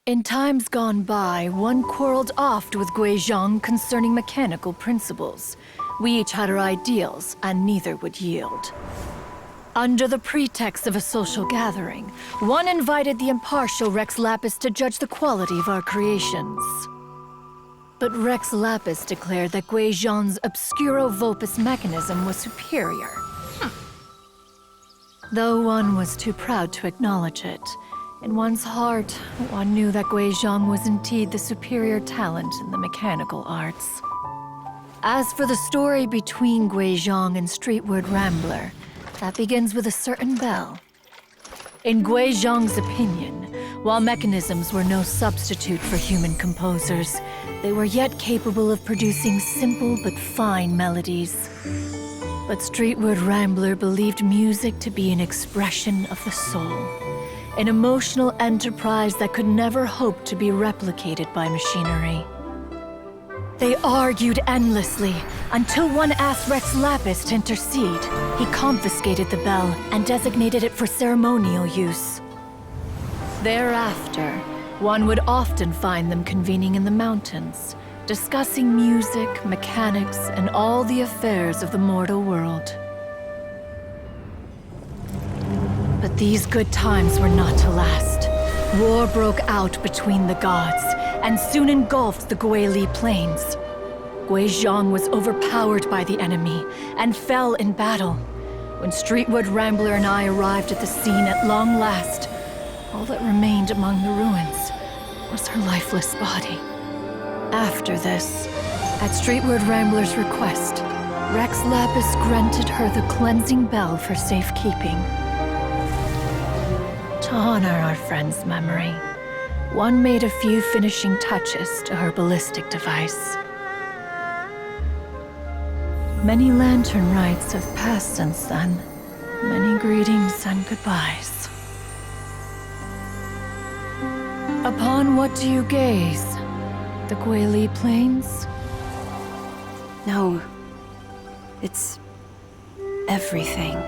In times gone by, one quarreled oft with Guizhong concerning mechanical principles. We each had our ideals, and neither would yield. Under the pretext of a social gathering, one invited the impartial Rex Lapis to judge the quality of our creations. But Rex Lapis declared that Guizhong's Obscuro Vulpus mechanism was superior. Though one was too proud to acknowledge it, in one's heart, one knew that Guizhong was indeed the superior talent in the mechanical arts. As for the story between Guizhong and Streetward Rambler, that begins with a certain bell. In Guizhong's opinion, while mechanisms were no substitute for human composers, they were yet capable of producing simple but fine melodies. But Streetward Rambler believed music to be an expression of the soul, an emotional enterprise that could never hope to be replicated by machinery. They argued endlessly, until one asked Rex Lapis to intercede. He confiscated the bell and designated it for ceremonial use. Thereafter, one would often find them convening in the mountains, discussing music, mechanics, and all the affairs of the mortal world. But these good times were not to last. War broke out between the gods, and soon engulfed the Guili Plains. Guizhong was overpowered by the enemy, and fell in battle. When Streetward Rambler and I arrived at the scene at long last, all that remained among the ruins was her lifeless body. After this, at Streetward Rambler's request, Rex Lapis granted her the cleansing bell for safekeeping. To honor our friend's memory, one made a few finishing touches to her ballistic device. Many lantern rites have passed since then. Many greetings and goodbyes. Upon what do you gaze? The Guili Plains? No. It's everything.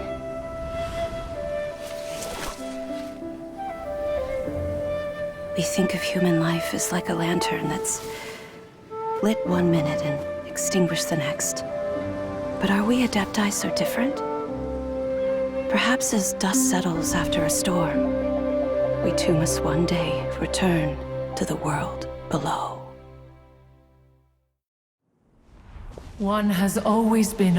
We think of human life as like a lantern that's lit one minute and extinguished the next. But are we Adepti so different? Perhaps as dust settles after a storm, we too must one day return to the world below. One has always been